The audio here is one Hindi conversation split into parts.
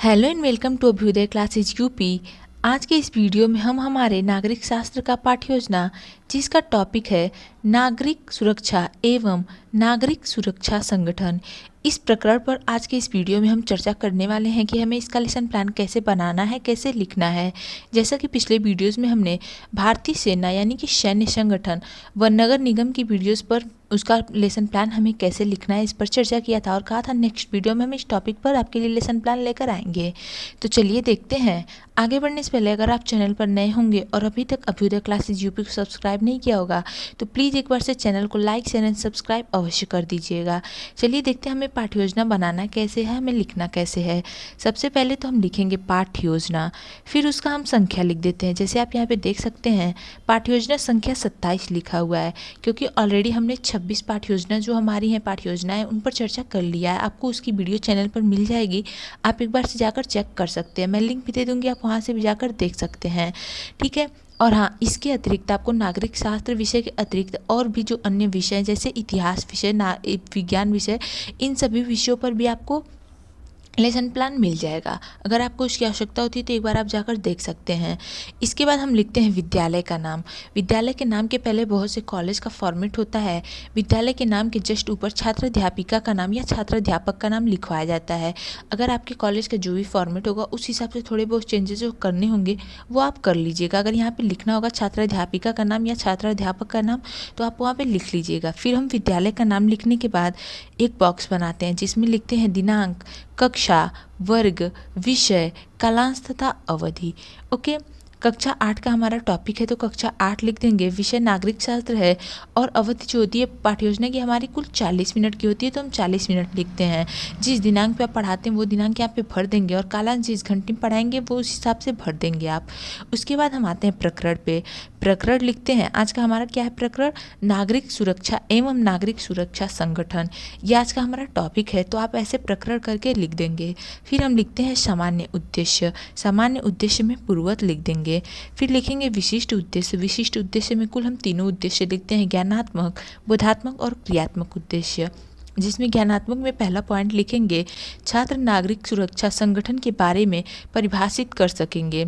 Hello and welcome to Abhyudaya classes UP. आज के इस वीडियो में हम हमारे नागरिक शास्त्र का पाठ्य योजना जिसका टॉपिक है नागरिक सुरक्षा एवं नागरिक सुरक्षा संगठन, इस प्रकरण पर आज के इस वीडियो में हम चर्चा करने वाले हैं कि हमें इसका लेसन प्लान कैसे बनाना है, कैसे लिखना है। जैसा कि पिछले वीडियोस में हमने भारतीय सेना यानी कि सैन्य संगठन व नगर निगम की वीडियोस पर उसका लेसन प्लान हमें कैसे लिखना है इस पर चर्चा किया था और कहा था नेक्स्ट वीडियो में हम इस टॉपिक पर आपके लिए लेसन प्लान लेकर आएंगे। तो चलिए देखते हैं। आगे बढ़ने से पहले अगर आप चैनल पर नए होंगे और अभी तक अभ्युदय क्लासेज यूपी को सब्सक्राइब नहीं किया होगा तो प्लीज़ एक बार से चैनल को लाइक शेयर एंड सब्सक्राइब अवश्य कर दीजिएगा। चलिए देखते हैं हमें पाठ्य योजना बनाना कैसे है, हमें लिखना कैसे है। सबसे पहले तो हम लिखेंगे पाठ्य योजना, फिर उसका हम संख्या लिख देते हैं। जैसे आप यहाँ पे देख सकते हैं पाठ्य योजना संख्या 27 लिखा हुआ है, क्योंकि ऑलरेडी हमने 26 पाठ्य योजना जो हमारी हैं पाठ्य योजनाएं उन पर चर्चा कर लिया है। आपको उसकी वीडियो चैनल पर मिल जाएगी, आप एक बार से जाकर चेक कर सकते हैं। मैं लिंक भी दे दूँगी, आप वहाँ से भी जाकर देख सकते हैं, ठीक है। और हाँ, इसके अतिरिक्त आपको नागरिक शास्त्र विषय के अतिरिक्त और भी जो अन्य विषय जैसे इतिहास विषय, विज्ञान विषय, इन सभी विषयों पर भी आपको लेसन प्लान मिल जाएगा। अगर आपको उसकी आवश्यकता होती है तो एक बार आप जाकर देख सकते हैं। इसके बाद हम लिखते हैं विद्यालय का नाम। विद्यालय के नाम के पहले बहुत से कॉलेज का फॉर्मेट होता है। विद्यालय के नाम के जस्ट ऊपर छात्र अध्यापिका का नाम या छात्र अध्यापक का नाम लिखवाया जाता है। अगर आपके कॉलेज का जो भी फॉर्मेट होगा उस हिसाब से थोड़े बहुत चेंजेस जो करने होंगे वो आप कर लीजिएगा। अगर यहाँ पर लिखना होगा छात्र अध्यापिका का नाम या छात्र अध्यापक का नाम तो आप वहाँ पर लिख लीजिएगा। फिर हम विद्यालय का नाम लिखने के बाद एक बॉक्स बनाते हैं जिसमें लिखते हैं दिनांक, कक्षा, वर्ग, विषय, कालांश तथा अवधि। ओके, कक्षा 8 का हमारा टॉपिक है तो कक्षा 8 लिख देंगे। विषय नागरिक शास्त्र है और अवधि जो होती है पाठ्य योजना की हमारी कुल 40 मिनट की होती है तो हम 40 मिनट लिखते हैं। जिस दिनांक पे आप पढ़ाते हैं वो दिनांक यहाँ पे भर देंगे और कालांश जिस घंटे में पढ़ाएंगे वो उस हिसाब से भर देंगे आप। उसके बाद हम आते हैं प्रकरण पे। प्रकरण लिखते हैं। आज का हमारा क्या है प्रकरण? नागरिक सुरक्षा एवं नागरिक सुरक्षा संगठन, ये आज का हमारा टॉपिक है तो आप ऐसे प्रकरण करके लिख देंगे। फिर हम लिखते हैं सामान्य उद्देश्य। सामान्य उद्देश्य में पूर्वत लिख देंगे। फिर लिखेंगे विशिष्ट उद्देश्य। विशिष्ट उद्देश्य में कुल हम तीनों उद्देश्य लिखते हैं, ज्ञानात्मक, बोधात्मक और क्रियात्मक उद्देश्य। जिसमें ज्ञानात्मक में पहला पॉइंट लिखेंगे छात्र नागरिक सुरक्षा संगठन के बारे में परिभाषित कर सकेंगे।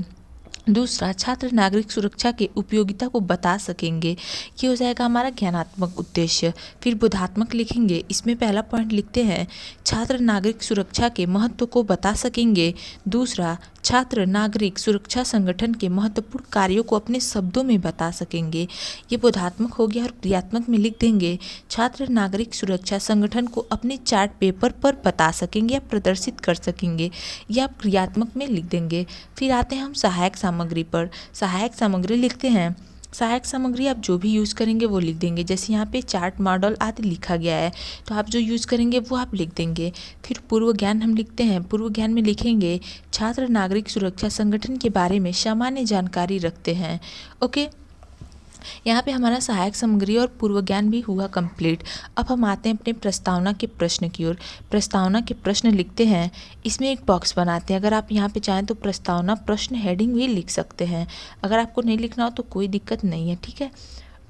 दूसरा, छात्र नागरिक सुरक्षा के उपयोगिता को बता सकेंगे, ये हो जाएगा हमारा ज्ञानात्मक उद्देश्य। फिर बोधात्मक लिखेंगे, इसमें पहला पॉइंट लिखते हैं छात्र नागरिक सुरक्षा के महत्व को बता सकेंगे। दूसरा, छात्र नागरिक सुरक्षा संगठन के महत्वपूर्ण कार्यों को अपने शब्दों में बता सकेंगे, ये बोधात्मक हो गया। और क्रियात्मक में लिख देंगे छात्र नागरिक सुरक्षा संगठन को अपने चार्ट पेपर पर बता सकेंगे या प्रदर्शित कर सकेंगे, ये आप क्रियात्मक में लिख देंगे। फिर आते हैं हम सहायक सामग्री पर। सहायक सामग्री लिखते हैं। सहायक सामग्री आप जो भी यूज़ करेंगे वो लिख देंगे। जैसे यहाँ पे चार्ट, मॉडल आदि लिखा गया है तो आप जो यूज़ करेंगे वो आप लिख देंगे। फिर पूर्व ज्ञान हम लिखते हैं। पूर्व ज्ञान में लिखेंगे छात्र नागरिक सुरक्षा संगठन के बारे में सामान्य जानकारी रखते हैं। ओके, यहाँ पे हमारा सहायक सामग्री और पूर्व ज्ञान भी हुआ कंप्लीट। अब हम आते हैं अपने प्रस्तावना के प्रश्न की ओर। प्रस्तावना के प्रश्न लिखते हैं, इसमें एक बॉक्स बनाते हैं। अगर आप यहाँ पे चाहें तो प्रस्तावना प्रश्न हेडिंग भी लिख सकते हैं। अगर आपको नहीं लिखना हो तो कोई दिक्कत नहीं है, ठीक है।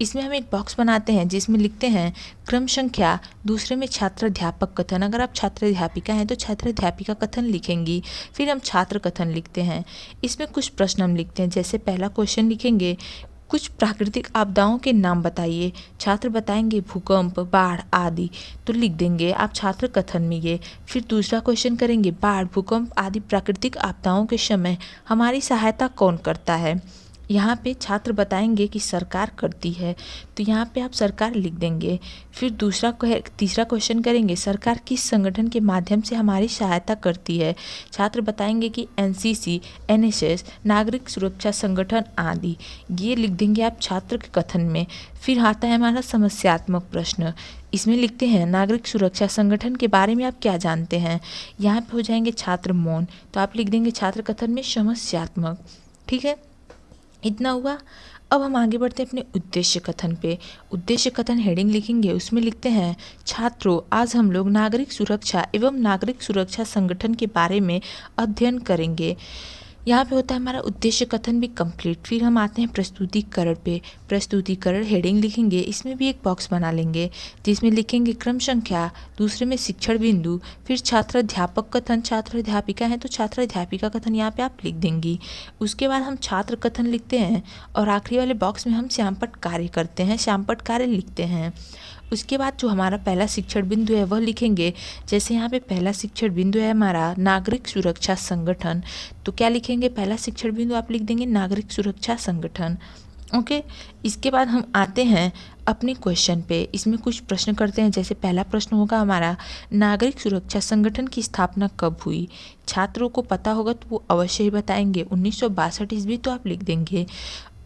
इसमें हम एक बॉक्स बनाते हैं जिसमें लिखते हैं क्रम संख्या, दूसरे में छात्र अध्यापक कथन। अगर आप छात्र अध्यापिका हैं तो छात्र अध्यापिका कथन लिखेंगी। फिर हम छात्र कथन लिखते हैं। इसमें कुछ प्रश्न हम लिखते हैं। जैसे पहला क्वेश्चन लिखेंगे कुछ प्राकृतिक आपदाओं के नाम बताइए। छात्र बताएंगे भूकंप, बाढ़ आदि, तो लिख देंगे आप छात्र कथन में ये। फिर दूसरा क्वेश्चन करेंगे बाढ़, भूकंप आदि प्राकृतिक आपदाओं के समय हमारी सहायता कौन करता है। यहाँ पे छात्र बताएंगे कि सरकार करती है, तो यहाँ पे आप सरकार लिख देंगे। फिर तीसरा क्वेश्चन करेंगे सरकार किस संगठन के माध्यम से हमारी सहायता करती है। छात्र बताएंगे कि एनसीसी, एनएसएस, नागरिक सुरक्षा संगठन आदि, ये लिख देंगे आप छात्र के कथन में। फिर आता है हमारा समस्यात्मक प्रश्न। इसमें लिखते हैं नागरिक सुरक्षा संगठन के बारे में आप क्या जानते हैं। यहाँ पे हो जाएंगे छात्र मौन, तो आप लिख देंगे छात्र कथन में समस्यात्मक, ठीक है। इतना हुआ। अब हम आगे बढ़ते हैं अपने उद्देश्य कथन पे। उद्देश्य कथन हेडिंग लिखेंगे, उसमें लिखते हैं छात्रों आज हम लोग नागरिक सुरक्षा एवं नागरिक सुरक्षा संगठन के बारे में अध्ययन करेंगे। यहाँ पे होता है हमारा उद्देश्य कथन भी कंप्लीट। फिर हम आते हैं प्रस्तुतिकरण पे। प्रस्तुतिकरण हेडिंग लिखेंगे, इसमें भी एक बॉक्स बना लेंगे जिसमें लिखेंगे क्रम संख्या, दूसरे में शिक्षण बिंदु, फिर छात्र अध्यापक कथन, छात्र अध्यापिका है तो छात्र अध्यापिका कथन यहाँ पे आप लिख देंगी। उसके बाद हम छात्र कथन लिखते हैं और आखिरी वाले बॉक्स में हम श्यामपट्ट कार्य करते हैं, श्यामपट्ट कार्य लिखते हैं। उसके बाद जो हमारा पहला शिक्षण बिंदु है वह लिखेंगे। जैसे यहाँ पे पहला शिक्षण बिंदु है हमारा नागरिक सुरक्षा संगठन, तो क्या लिखेंगे, पहला शिक्षण बिंदु आप लिख देंगे नागरिक सुरक्षा संगठन। ओके, इसके बाद हम आते हैं अपने क्वेश्चन पे। इसमें कुछ प्रश्न करते हैं। जैसे पहला प्रश्न होगा हमारा, नागरिक सुरक्षा संगठन की स्थापना कब हुई। छात्रों को पता होगा तो वो अवश्य ही बताएंगे 1962 ईस्वी, तो आप लिख देंगे।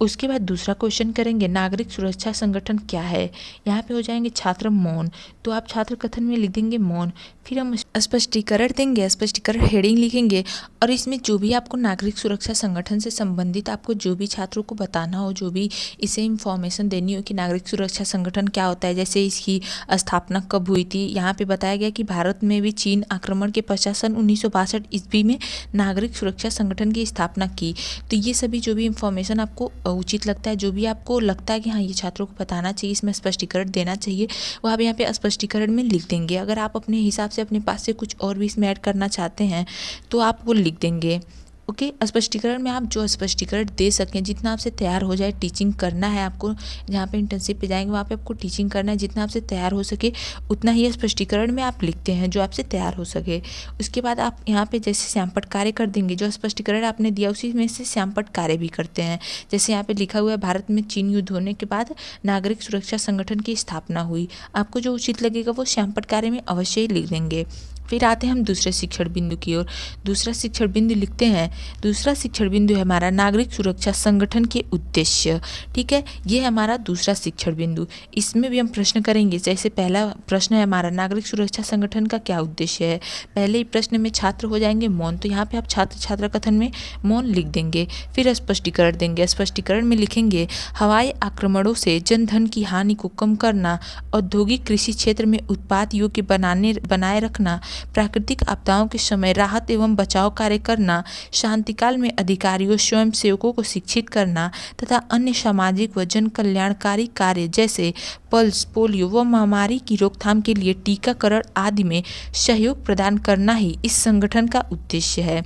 उसके बाद दूसरा क्वेश्चन करेंगे, नागरिक सुरक्षा संगठन क्या है। यहाँ पे हो जाएंगे छात्र मौन, तो आप छात्र कथन में लिख देंगे मौन। फिर हम स्पष्टीकरण देंगे, स्पष्टीकरण हेडिंग लिखेंगे और इसमें जो भी आपको नागरिक सुरक्षा संगठन से संबंधित आपको जो भी छात्रों को बताना हो, जो भी इसे इंफॉर्मेशन देनी हो कि नागरिक सुरक्षा संगठन क्या होता है, जैसे इसकी स्थापना कब हुई थी। यहाँ पे बताया गया कि भारत में भी चीन आक्रमण के पश्चात सन 1962 ईस्वी में नागरिक सुरक्षा संगठन की स्थापना की। तो ये सभी जो भी इंफॉर्मेशन आपको उचित लगता है, जो भी आपको लगता है कि हाँ ये छात्रों को बताना चाहिए, इसमें स्पष्टीकरण देना चाहिए, वो आप यहाँ पे स्पष्टीकरण में लिख देंगे। अगर आप अपने हिसाब से अपने पास से कुछ और भी इसमें ऐड करना चाहते हैं तो आप वो लिख देंगे। ओके, स्पष्टीकरण में आप जो स्पष्टीकरण दे सकें, जितना आपसे तैयार हो जाए, टीचिंग करना है आपको, जहाँ पे इंटर्नशिप पे जाएंगे वहाँ पे आपको टीचिंग करना है, जितना आपसे तैयार हो सके उतना ही स्पष्टीकरण में आप लिखते हैं जो आपसे तैयार हो सके। उसके बाद आप यहाँ पे जैसे श्यामपट्ट कार्य कर देंगे, जो स्पष्टीकरण आपने दिया उसी में से श्यामपट्ट कार्य भी करते हैं। जैसे यहाँ पे लिखा हुआ है भारत में चीन युद्ध होने के बाद नागरिक सुरक्षा संगठन की स्थापना हुई, आपको जो उचित लगेगा वो श्यामपट्ट कार्य में अवश्य ही लिख देंगे। फिर आते हैं हम दूसरे शिक्षण बिंदु की ओर। दूसरा शिक्षण बिंदु लिखते हैं, दूसरा शिक्षण बिंदु है हमारा नागरिक सुरक्षा संगठन के उद्देश्य। ठीक है, ये है हमारा दूसरा शिक्षण बिंदु। इसमें भी हम प्रश्न करेंगे। जैसे पहला प्रश्न है हमारा, नागरिक सुरक्षा संगठन का क्या उद्देश्य है। पहले ही प्रश्न में छात्र हो जाएंगे मौन, तो यहाँ पे आप छात्र छात्रा कथन में मौन लिख देंगे। फिर स्पष्टीकरण देंगे, स्पष्टीकरण में लिखेंगे हवाई आक्रमणों से जनधन की हानि को कम करना, औद्योगिक कृषि क्षेत्र में उत्पाद योग्य बनाए रखना, प्राकृतिक आपदाओं के समय राहत एवं बचाव कार्य करना, शांतिकाल में अधिकारियों स्वयं सेवकों को शिक्षित करना तथा अन्य सामाजिक व जन कल्याणकारी कार्य जैसे पल्स, पोलियो व महामारी की रोकथाम के लिए टीकाकरण आदि में सहयोग प्रदान करना ही इस संगठन का उद्देश्य है।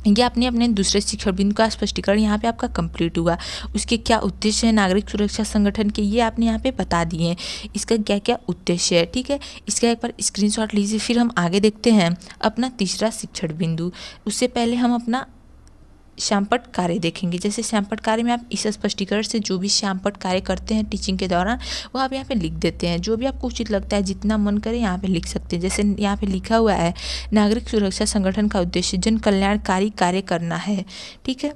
ये आपने अपने दूसरे शिक्षण बिंदु का स्पष्टीकरण यहाँ पे आपका कंप्लीट हुआ। उसके क्या उद्देश्य है नागरिक सुरक्षा संगठन के, ये आपने यहाँ पे बता दिए हैं, इसका क्या क्या उद्देश्य है। ठीक है, इसका एक बार स्क्रीनशॉट लीजिए। फिर हम आगे देखते हैं अपना तीसरा शिक्षण बिंदु। उससे पहले हम अपना श्यामपट्ट कार्य देखेंगे। जैसे श्यामपट्ट कार्य में आप इस स्पष्टीकरण से जो भी श्यामपट्ट कार्य करते हैं टीचिंग के दौरान वो आप यहाँ पे लिख देते हैं। जो भी आपको उचित लगता है, जितना मन करे यहाँ पे लिख सकते हैं। जैसे यहाँ पे लिखा हुआ है नागरिक सुरक्षा संगठन का उद्देश्य जन कल्याणकारी कार्य करना है। ठीक है,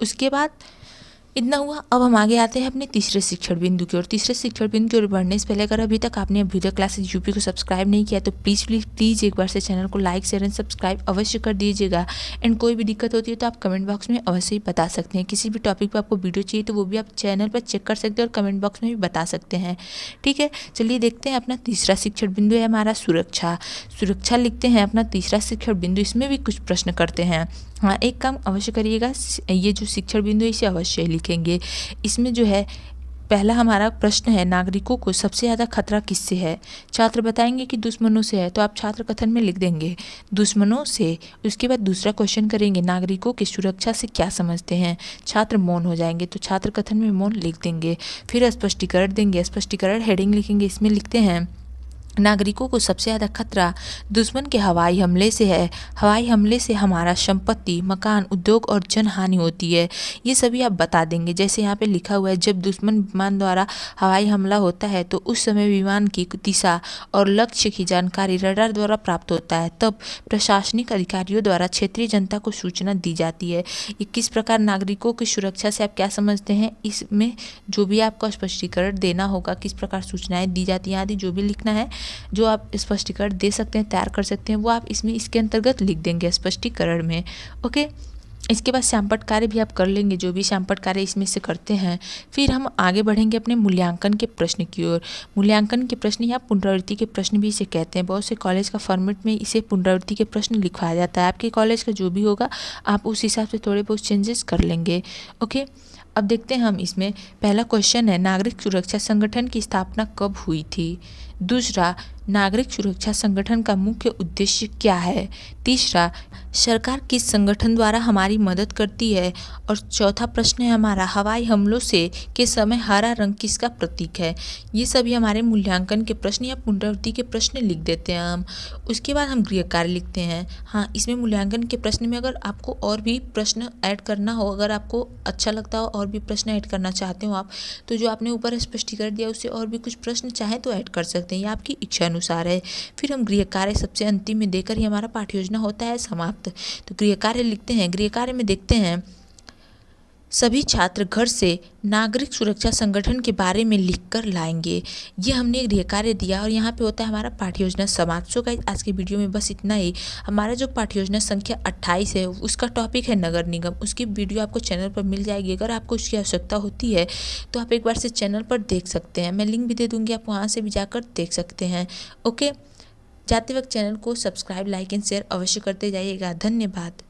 उसके बाद इतना हुआ। अब हम आगे आते हैं अपने तीसरे शिक्षण बिंदु की ओर। तीसरे शिक्षण बिंदु की ओर बढ़ने से पहले अगर अभी तक आपने अभ्युदय क्लासेस यूपी को सब्सक्राइब नहीं किया तो प्लीज़ एक बार से चैनल को लाइक शेयर एंड सब्सक्राइब अवश्य कर दीजिएगा। एंड कोई भी दिक्कत होती है तो आप कमेंट बॉक्स में अवश्य ही बता सकते हैं। किसी भी टॉपिक पर आपको वीडियो चाहिए तो वो भी आप चैनल पर चेक कर सकते हैं और कमेंट बॉक्स में भी बता सकते हैं। ठीक है, चलिए देखते हैं अपना तीसरा शिक्षण बिंदु है हमारा सुरक्षा। सुरक्षा लिखते हैं अपना तीसरा शिक्षण बिंदु। इसमें भी कुछ प्रश्न करते हैं। हाँ, एक काम अवश्य करिएगा, ये जो शिक्षण बिंदु है इसे अवश्य लिखेंगे। इसमें जो है पहला हमारा प्रश्न है, नागरिकों को सबसे ज़्यादा खतरा किससे है। छात्र बताएंगे कि दुश्मनों से है, तो आप छात्र कथन में लिख देंगे दुश्मनों से। उसके बाद दूसरा क्वेश्चन करेंगे, नागरिकों की सुरक्षा से क्या समझते हैं। छात्र मौन हो जाएंगे, तो छात्र कथन में मौन लिख देंगे। फिर स्पष्टीकरण देंगे, स्पष्टीकरण हेडिंग लिखेंगे। इसमें लिखते हैं नागरिकों को सबसे ज़्यादा खतरा दुश्मन के हवाई हमले से है। हवाई हमले से हमारा संपत्ति, मकान, उद्योग और जन हानि होती है। ये सभी आप बता देंगे। जैसे यहाँ पे लिखा हुआ है, जब दुश्मन विमान द्वारा हवाई हमला होता है तो उस समय विमान की दिशा और लक्ष्य की जानकारी रडार द्वारा प्राप्त होता है। तब प्रशासनिक अधिकारियों द्वारा क्षेत्रीय जनता को सूचना दी जाती है। ये किस प्रकार नागरिकों की सुरक्षा से आप क्या समझते हैं, इसमें जो भी आपको स्पष्टीकरण देना होगा, किस प्रकार सूचनाएं दी जाती हैं आदि जो भी लिखना है, जो आप स्पष्टीकरण दे सकते हैं, तैयार कर सकते हैं, वो आप इसमें इसके अंतर्गत लिख देंगे स्पष्टीकरण में। ओके, इसके बाद श्यामपट्ट कार्य भी आप कर लेंगे, जो भी श्यामपट्ट कार्य इसमें से करते हैं। फिर हम आगे बढ़ेंगे अपने मूल्यांकन के प्रश्न की ओर। मूल्यांकन के प्रश्न या पुनरावृत्ति के प्रश्न भी इसे कहते हैं। बहुत से कॉलेज का फॉर्मेट में इसे पुनरावृत्ति के प्रश्न लिखवाया जाता है। आपके कॉलेज का जो भी होगा आप उस हिसाब से थोड़े बहुत चेंजेस कर लेंगे। ओके, अब देखते हैं हम इसमें। पहला क्वेश्चन है, नागरिक सुरक्षा संगठन की स्थापना कब हुई थी? दूसरा, नागरिक सुरक्षा संगठन का मुख्य उद्देश्य क्या है? तीसरा, सरकार किस संगठन द्वारा हमारी मदद करती है? और चौथा प्रश्न है हमारा, हवाई हमलों से के समय हरा रंग किसका प्रतीक है? ये सभी हमारे मूल्यांकन के प्रश्न या पुनरावृत्ति के प्रश्न लिख देते हैं हम। उसके बाद हम गृह कार्य लिखते हैं। हाँ, इसमें मूल्यांकन के प्रश्न में अगर आपको और भी प्रश्न ऐड करना हो, अगर आपको अच्छा लगता हो और भी प्रश्न ऐड करना चाहते हो आप, तो जो आपने ऊपर स्पष्टीकरण दिया उससे और भी कुछ प्रश्न चाहें तो ऐड कर सकते हैं, ये आपकी इच्छा अनुसार है। फिर हम गृह कार्य सबसे अंतिम में देकर ही हमारा पाठ्य योजना होता है समाप्त। तो गृह कार्य लिखते हैं। गृह कार्य में देखते हैं, सभी छात्र घर से नागरिक सुरक्षा संगठन के बारे में लिखकर लाएंगे। ये हमने गृह कार्य दिया और यहाँ पे होता है हमारा पाठ्य योजना समाप्त। सो गाइस, आज की वीडियो में बस इतना ही। हमारा जो पाठ्य योजना संख्या 28 है उसका टॉपिक है नगर निगम। उसकी वीडियो आपको चैनल पर मिल जाएगी। अगर आपको उसकी आवश्यकता होती है तो आप एक बार से चैनल पर देख सकते हैं। मैं लिंक भी दे दूँगी, आप वहाँ से भी जाकर देख सकते हैं। ओके, जाते वक्त चैनल को सब्सक्राइब, लाइक एंड शेयर अवश्य करते जाइएगा। धन्यवाद।